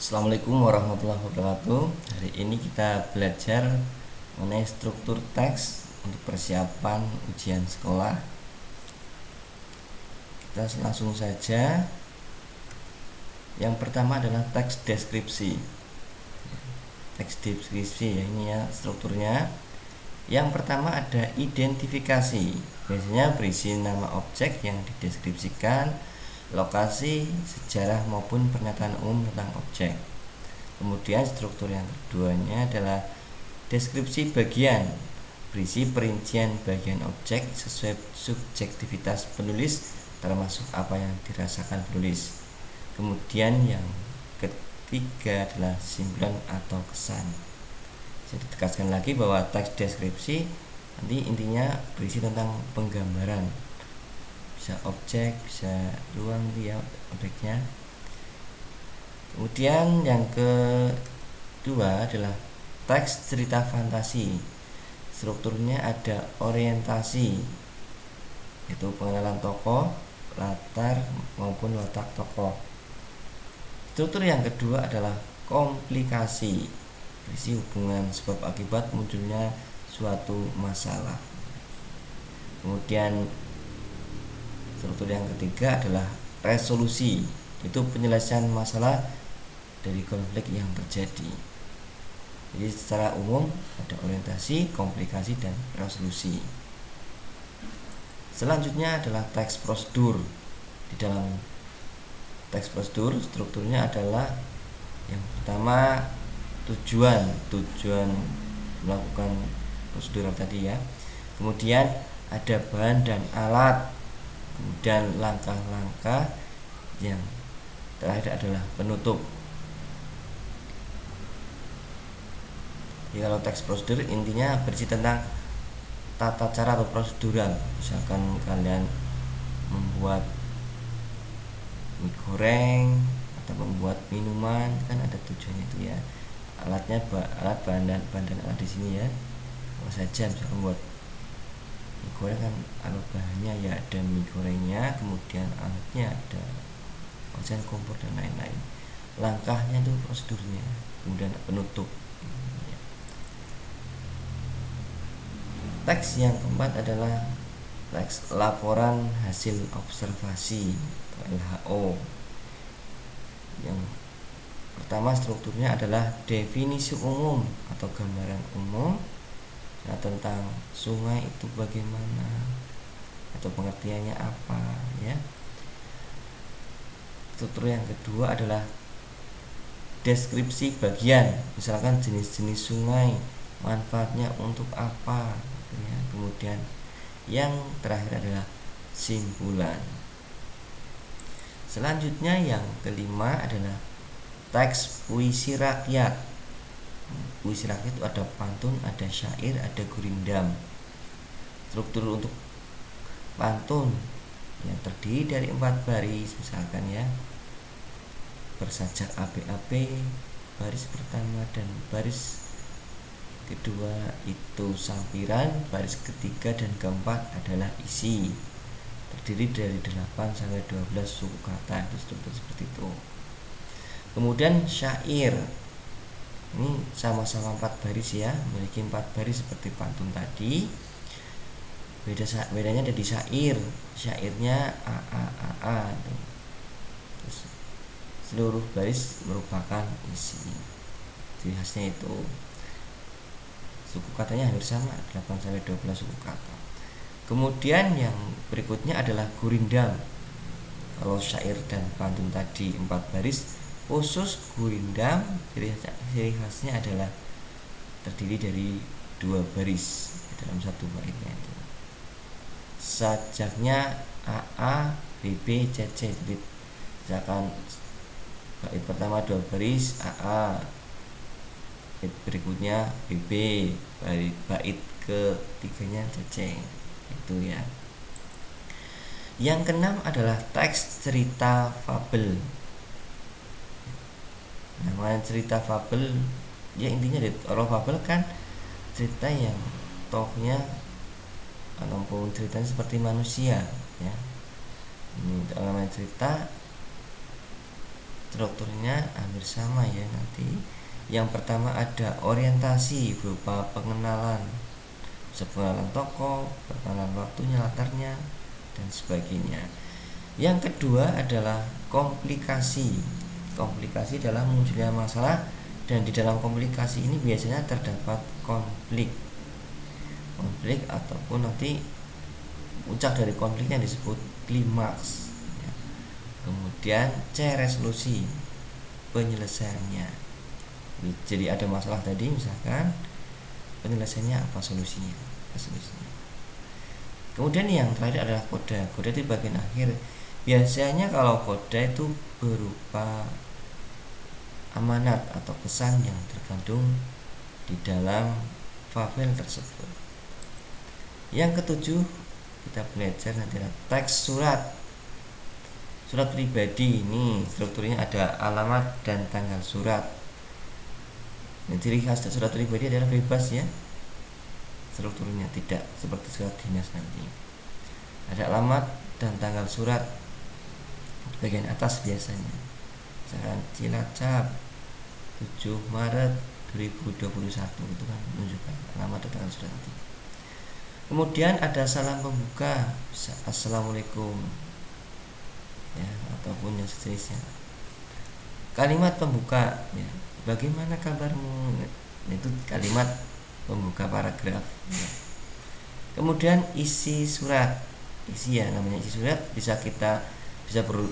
Assalamualaikum warahmatullahi wabarakatuh. Hari ini kita belajar mengenai struktur teks untuk persiapan ujian sekolah. Kita langsung saja. Yang pertama adalah teks deskripsi. Teks deskripsi ya, ini ya strukturnya. Yang pertama ada identifikasi. Biasanya berisi nama objek yang dideskripsikan, lokasi, sejarah maupun pernyataan umum tentang objek. Kemudian struktur yang keduanya adalah deskripsi bagian, berisi perincian bagian objek sesuai subjektivitas penulis, termasuk apa yang dirasakan penulis. Kemudian yang ketiga adalah simpulan atau kesan. Saya ditegaskan lagi bahwa teks deskripsi nanti intinya berisi tentang penggambaran, bisa objek, bisa ruang dia objeknya. Kemudian yang kedua adalah teks cerita fantasi. Strukturnya ada orientasi, yaitu pengenalan tokoh, latar maupun watak tokoh. Struktur yang kedua adalah komplikasi, berisi hubungan sebab akibat munculnya suatu masalah. Kemudian struktur yang ketiga adalah resolusi, itu penyelesaian masalah dari konflik yang terjadi. Jadi secara umum ada orientasi, komplikasi, dan resolusi. Selanjutnya adalah teks prosedur. Di dalam teks prosedur strukturnya adalah yang pertama tujuan melakukan prosedur tadi ya. Kemudian ada bahan dan alat, kemudian langkah-langkah, yang terakhir adalah penutup. Jadi kalau teks prosedur intinya berisi tentang tata cara atau prosedural. Misalkan kalian membuat mie goreng atau membuat minuman, kan ada tujuannya itu ya. Alatnya alat bahan dan alat di sini ya. Kalau saja misalkan membuat mie goreng kan alat bahannya ya ada mie gorengnya, kemudian alatnya ada wajan, kompor dan lain-lain. Langkahnya itu prosedurnya, kemudian penutup. Teks yang keempat adalah teks laporan hasil observasi atau LHO. Yang pertama strukturnya adalah definisi umum atau gambaran umum tentang sungai itu bagaimana atau pengertiannya apa ya. Struktur yang kedua adalah deskripsi bagian, misalkan jenis-jenis sungai, manfaatnya untuk apa ya. Kemudian yang terakhir adalah simpulan. Selanjutnya yang kelima adalah teks puisi rakyat. Puisi rakyat itu ada pantun, ada syair, ada gurindam. Struktur untuk pantun yang terdiri dari 4 baris misalkan ya, bersajak ABAB, baris pertama dan baris kedua itu sampiran, baris ketiga dan keempat adalah isi, terdiri dari 8 sampai 12 suku kata. Itu struktur seperti itu. Kemudian syair ini sama-sama 4 baris ya, memiliki 4 baris seperti pantun tadi. Bedanya ada di syair. Syairnya a. Terus seluruh baris merupakan isi. Ciri khasnya itu suku katanya hampir sama, 8 sampai 12 suku kata. Kemudian yang berikutnya adalah gurindam. Kalau syair dan pantun tadi 4 baris, khusus gurindam ciri khasnya adalah terdiri dari 2 baris dalam satu baitnya itu. Sajaknya AA, BB, CC. Jadi misalkan bait pertama 2 baris AA, bait berikutnya BB, bait ketiganya CC. Itu ya. Yang keenam adalah teks cerita fabel. Namanya cerita fabel ya, intinya kalau fabel kan cerita yang tokohnya ataupun ceritanya seperti manusia ya. Ini namanya cerita strukturnya hampir sama ya nanti. Yang pertama ada orientasi berupa pengenalan, pengenalan tokoh, pengenalan waktunya, latarnya, dan sebagainya. Yang kedua adalah komplikasi. Komplikasi adalah munculnya masalah, dan di dalam komplikasi ini biasanya terdapat konflik ataupun nanti puncak dari konfliknya disebut klimaks ya. Kemudian C, resolusi, penyelesaiannya. Jadi ada masalah tadi, misalkan penyelesaiannya apa, solusinya. Kemudian yang terakhir adalah koda. Koda itu bagian akhir. Biasanya kalau koda itu berupa amanat atau pesan yang terkandung di dalam file tersebut. Yang ketujuh, kita belajar nanti teks surat. Surat pribadi ini strukturnya ada alamat dan tanggal surat. Nah, ciri khas surat pribadi adalah bebas ya strukturnya, tidak seperti surat dinas nanti. Ada alamat dan tanggal surat di bagian atas biasanya. Misalkan Cilacap 7 Maret 2021 itu kan menunjukkan alamat dan tanggal surat nanti. Kemudian ada salam pembuka, assalamualaikum ya, ataupun yang sejenisnya. Kalimat pembuka ya, bagaimana kabarmu, itu kalimat pembuka paragraf ya. Kemudian isi surat, isi ya, namanya isi surat bisa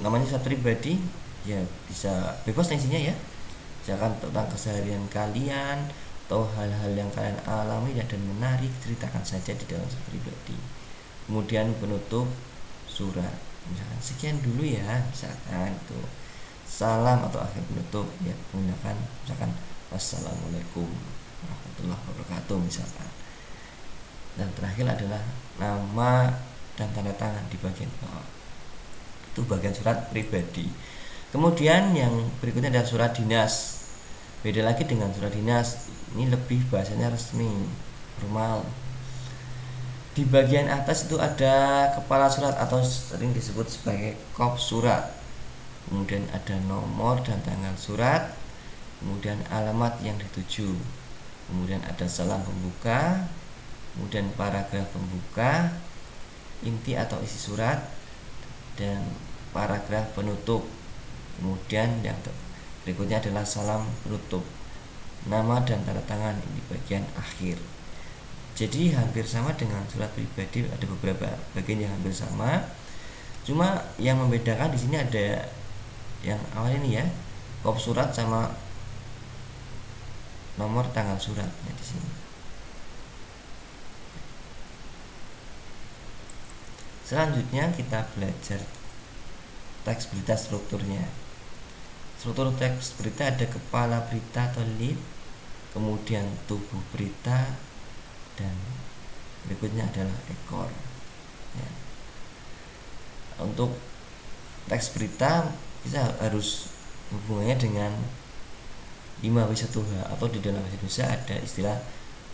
namanya surat pribadi ya, bisa bebas isinya ya, misalkan tentang keseharian kalian atau hal-hal yang kalian alami dan menarik, ceritakan saja di dalam surat pribadi. Kemudian penutup surat, misalkan sekian dulu ya, misalkan itu salam atau akhir penutup ya, menggunakan misalkan wassalamualaikum warahmatullahi wabarakatuh misalkan. Dan terakhir adalah nama dan tanda tangan di bagian bawah, itu bagian surat pribadi. Kemudian yang berikutnya adalah surat dinas. Beda lagi dengan surat dinas, ini lebih bahasanya resmi, formal. Di bagian atas itu ada kepala surat atau sering disebut sebagai kop surat. Kemudian ada nomor dan tanggal surat, kemudian alamat yang dituju, kemudian ada salam pembuka, kemudian paragraf pembuka, inti atau isi surat, dan paragraf penutup. Kemudian yang berikutnya adalah salam penutup, nama dan tanda tangan di bagian akhir. Jadi hampir sama dengan surat pribadi, ada beberapa bagian yang hampir sama. Cuma yang membedakan di sini ada yang awal ini ya, kop surat sama nomor tanggal suratnya di sini. Selanjutnya kita belajar teks berita strukturnya. Struktur teks berita ada kepala berita atau lead, kemudian tubuh berita, dan berikutnya adalah ekor ya. Untuk teks berita kita harus hubungannya dengan 5W1H, atau di dalam bahasa Indonesia ada istilah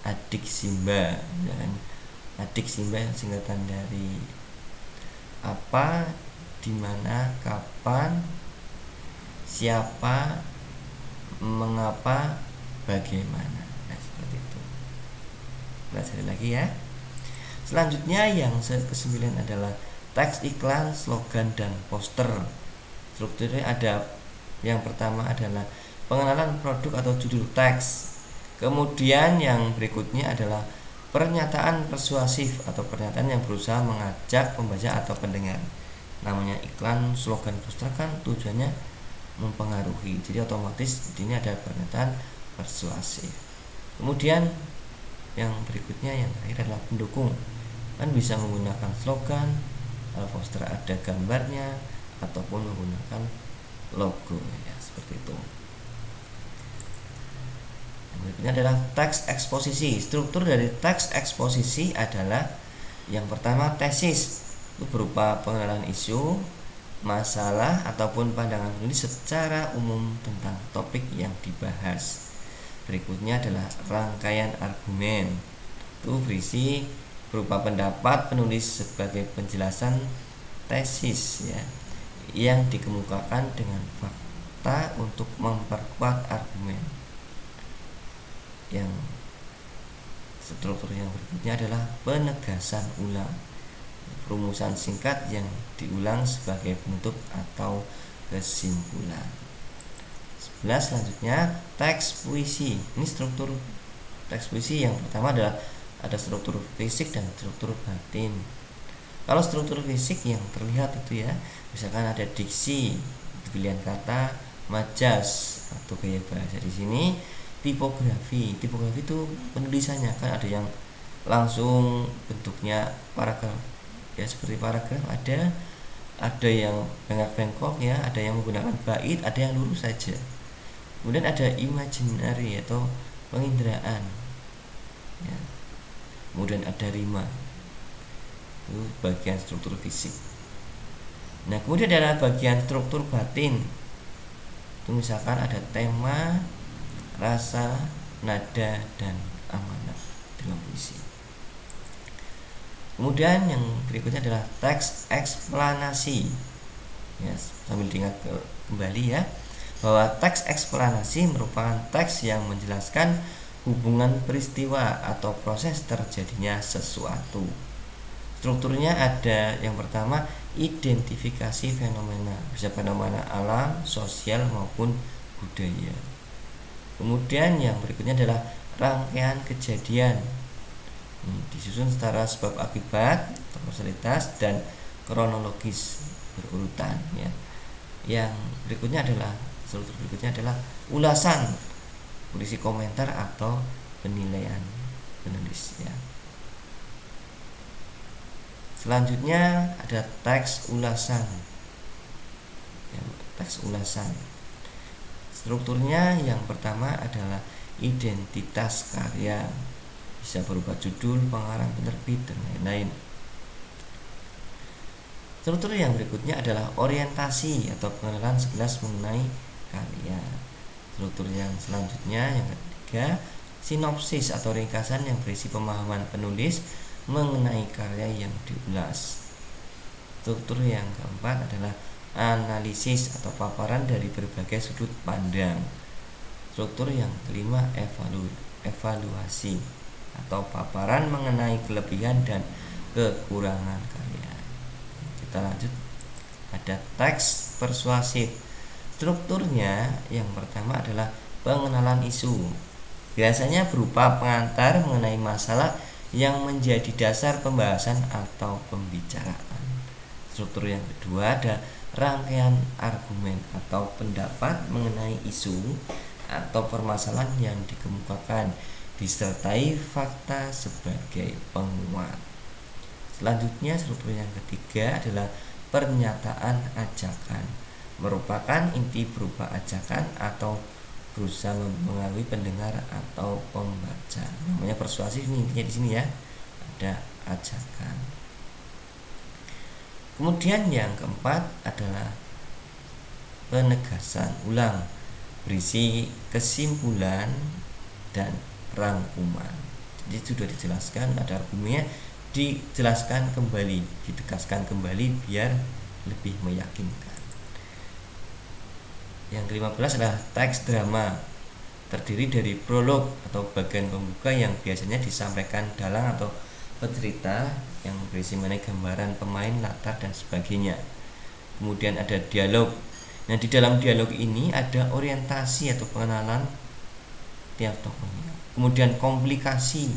adik simba ya kan? Adik simba yang singkatan dari apa, di mana, kapan, siapa, mengapa, bagaimana. Nah, seperti itu. Pelajari lagi ya. Selanjutnya yang ke-9 adalah teks iklan, slogan, dan poster. Strukturnya ada, yang pertama adalah pengenalan produk atau judul teks. Kemudian yang berikutnya adalah pernyataan persuasif atau pernyataan yang berusaha mengajak pembaca atau pendengar. Namanya iklan, slogan, poster kan tujuannya mempengaruhi, jadi otomatis di sini ada pernyataan persuasif. Kemudian yang berikutnya yang terakhir adalah pendukung, kan bisa menggunakan slogan, kalau poster ada gambarnya, ataupun menggunakan logo ya, seperti itu. Yang berikutnya adalah teks eksposisi. Struktur dari teks eksposisi adalah yang pertama tesis, itu berupa pengenalan isu, masalah ataupun pandangan penulis secara umum tentang topik yang dibahas. Berikutnya adalah rangkaian argumen, itu berisi berupa pendapat penulis sebagai penjelasan tesis ya, yang dikemukakan dengan fakta kata untuk memperkuat argumen. Yang struktur yang berikutnya adalah penegasan ulang, rumusan singkat yang diulang sebagai penutup atau kesimpulan. 11 selanjutnya teks puisi. Ini struktur teks puisi yang pertama adalah ada struktur fisik dan struktur batin. Kalau struktur fisik yang terlihat itu ya, misalkan ada diksi, pilihan kata, majas atau gaya bahasa. Di sini tipografi itu penulisannya kan ada yang langsung bentuknya paragraf ya, seperti paragraf, ada yang bengkak-bengkok ya, ada yang menggunakan bait, ada yang lurus saja. Kemudian ada imaginary atau penginderaan ya. Kemudian ada rima, itu bagian struktur fisik. Nah kemudian ada bagian struktur batin, itu misalkan ada tema, rasa, nada, dan amanat dalam puisi. Kemudian yang berikutnya adalah teks eksplanasi ya, sambil diingat kembali ya, bahwa teks eksplanasi merupakan teks yang menjelaskan hubungan peristiwa atau proses terjadinya sesuatu. Strukturnya ada yang pertama identifikasi fenomena, bisa fenomena alam, sosial maupun budaya. Kemudian yang berikutnya adalah rangkaian kejadian, disusun secara sebab akibat, kausalitas, dan kronologis berurutan ya. Yang berikutnya adalah struktur berikutnya adalah ulasan, berisi komentar atau penilaian penulis ya. Selanjutnya ada teks ulasan ya, teks ulasan. Strukturnya yang pertama adalah identitas karya, bisa berupa judul, pengarang, penerbit, dan lain-lain. Struktur yang berikutnya adalah orientasi atau pengenalan sekilas mengenai karya. Struktur yang selanjutnya yang ketiga sinopsis atau ringkasan yang berisi pemahaman penulis mengenai karya yang diulas. Struktur yang keempat adalah analisis atau paparan dari berbagai sudut pandang. Struktur yang kelima evaluasi atau paparan mengenai kelebihan dan kekurangan karya. Kita lanjut, ada teks persuasif. Strukturnya yang pertama adalah pengenalan isu, biasanya berupa pengantar mengenai masalah yang menjadi dasar pembahasan atau pembicaraan. Struktur yang kedua ada rangkaian argumen atau pendapat mengenai isu atau permasalahan yang dikemukakan, disertai fakta sebagai penguat. Selanjutnya struktur yang ketiga adalah pernyataan ajakan, merupakan inti berupa ajakan atau berusaha mempengaruhi pendengar atau pembaca. Namanya persuasif ini intinya di sini ya, ada ajakan. Kemudian yang keempat adalah penegasan ulang, berisi kesimpulan dan rangkuman. Jadi sudah dijelaskan, ada argumennya, dijelaskan kembali, ditegaskan kembali biar lebih meyakinkan. Yang ke-15 adalah teks drama, terdiri dari prolog atau bagian pembuka yang biasanya disampaikan dalang atau pecerita yang berisi mengenai gambaran pemain, latar, dan sebagainya. Kemudian ada dialog. Nah, di dalam dialog ini ada orientasi atau pengenalan tiap tokohnya. Kemudian komplikasi.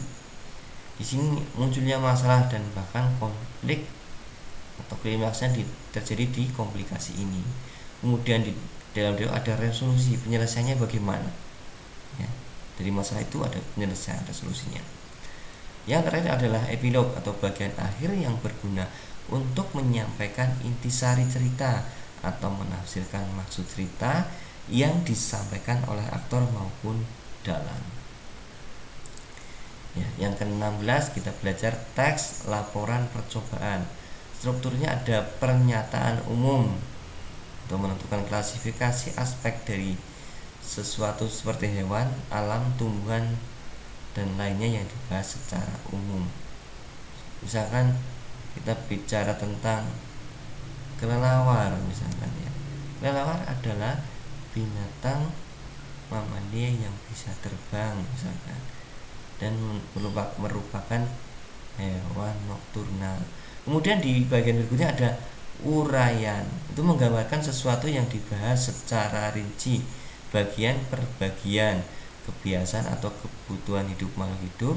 Di sini munculnya masalah dan bahkan konflik atau klimaksnya terjadi di komplikasi ini. Kemudian di dalam dialog ada resolusi, penyelesaiannya bagaimana. Ya, dari masalah itu ada penyelesaian resolusinya. Yang terakhir adalah epilog atau bagian akhir yang berguna untuk menyampaikan intisari cerita atau menafsirkan maksud cerita yang disampaikan oleh aktor maupun dalang. Ya, yang ke-16 kita belajar teks laporan percobaan. Strukturnya ada pernyataan umum untuk menentukan klasifikasi aspek dari sesuatu seperti hewan, alam, tumbuhan, dan lainnya yang dibahas secara umum. Misalkan kita bicara tentang kelelawar misalkan ya. Kelelawar adalah binatang mamalia yang bisa terbang misalkan, dan merupakan hewan nokturnal. Kemudian di bagian berikutnya ada uraian, itu menggambarkan sesuatu yang dibahas secara rinci, bagian per bagian, kebiasaan atau kebutuhan hidup makhluk hidup,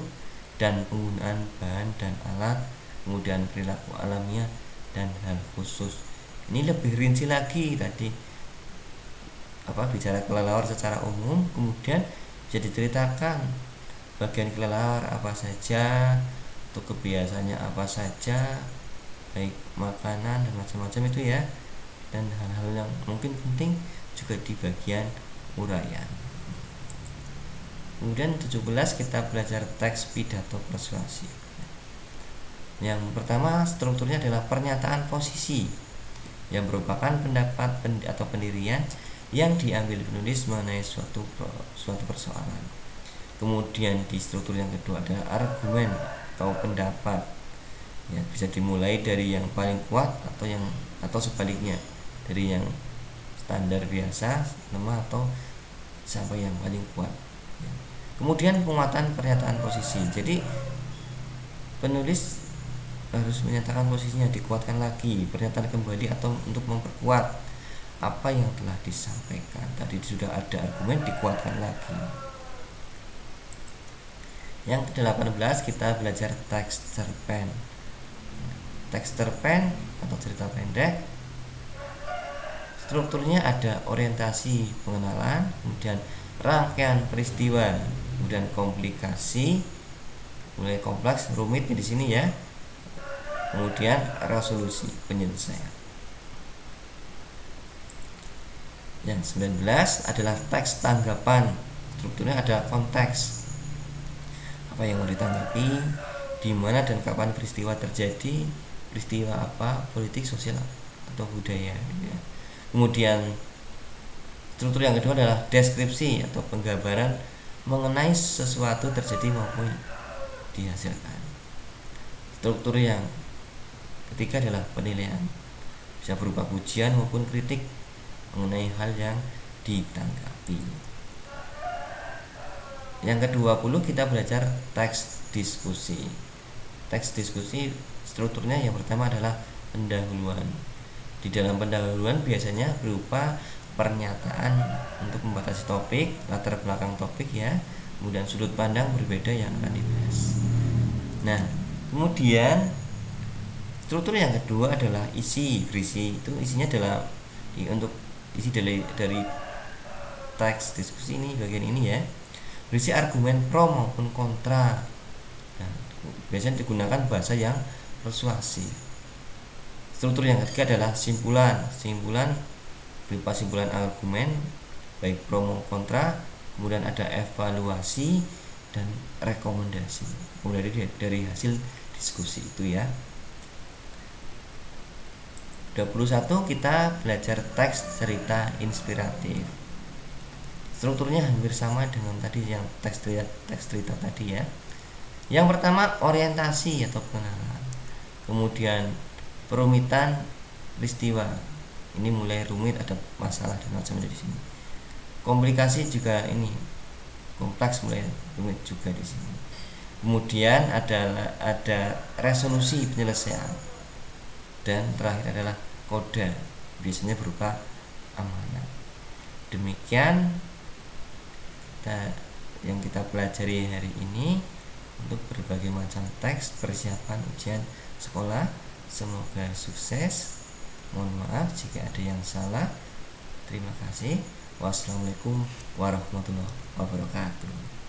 dan penggunaan bahan dan alat, kemudian perilaku alamiah dan hal khusus. Ini lebih rinci lagi tadi bicara kelelawar secara umum, kemudian bisa diceritakan bagian kelelawar apa saja, untuk kebiasaannya apa saja, baik makanan dan macam-macam itu ya, dan hal-hal yang mungkin penting juga di bagian uraian. Kemudian 17 kita belajar teks pidato persuasif. Yang pertama strukturnya adalah pernyataan posisi yang merupakan pendapat atau pendirian yang diambil penulis mengenai suatu persoalan. Kemudian di struktur yang kedua ada argumen atau pendapat. Ya, bisa dimulai dari yang paling kuat atau sebaliknya, dari yang standar biasa lemah atau sampai yang paling kuat. Ya. Kemudian penguatan pernyataan posisi. Jadi penulis harus menyatakan posisinya, dikuatkan lagi, pernyataan kembali atau untuk memperkuat apa yang telah disampaikan. Tadi sudah ada argumen, dikuatkan lagi. Yang ke-18 kita belajar teks cerpen. Teks cerpen atau cerita pendek, strukturnya ada orientasi pengenalan, kemudian rangkaian peristiwa, kemudian komplikasi, mulai kompleks, rumit di sini ya, kemudian resolusi penyelesaian. Yang 19 adalah teks tanggapan, strukturnya ada konteks, apa yang mau ditanggapi, di mana dan kapan peristiwa terjadi, peristiwa apa, politik, sosial atau budaya ya. Kemudian struktur yang kedua adalah deskripsi atau penggambaran mengenai sesuatu terjadi maupun dihasilkan. Struktur yang ketiga adalah penilaian, bisa berupa pujian maupun kritik mengenai hal yang ditanggapi. Yang ke-20 kita belajar teks diskusi. Teks diskusi strukturnya yang pertama adalah pendahuluan. Di dalam pendahuluan biasanya berupa pernyataan untuk membatasi topik, latar belakang topik ya, kemudian sudut pandang berbeda yang akan dibahas. Nah, kemudian struktur yang kedua adalah isi. Berisi itu isinya adalah untuk isi dari teks diskusi ini, bagian ini ya, berisi argumen pro maupun kontra. Nah, biasanya digunakan bahasa yang persuasif. Struktur yang ketiga adalah simpulan berupa simpulan argumen baik pro maupun kontra, kemudian ada evaluasi dan rekomendasi dari hasil diskusi itu ya. 21 kita belajar teks cerita inspiratif. Strukturnya hampir sama dengan tadi yang teks cerita tadi ya. Yang pertama orientasi atau pengenalan, kemudian perumitan peristiwa, ini mulai rumit, ada masalah dan macam-macam di sini. Komplikasi juga ini kompleks, mulai rumit juga di sini. Kemudian ada resolusi penyelesaian, dan terakhir adalah koda, biasanya berupa amanat. Demikian yang kita pelajari hari ini untuk berbagai macam teks persiapan ujian sekolah. Semoga sukses. Mohon maaf jika ada yang salah. Terima kasih. Wassalamualaikum warahmatullahi wabarakatuh.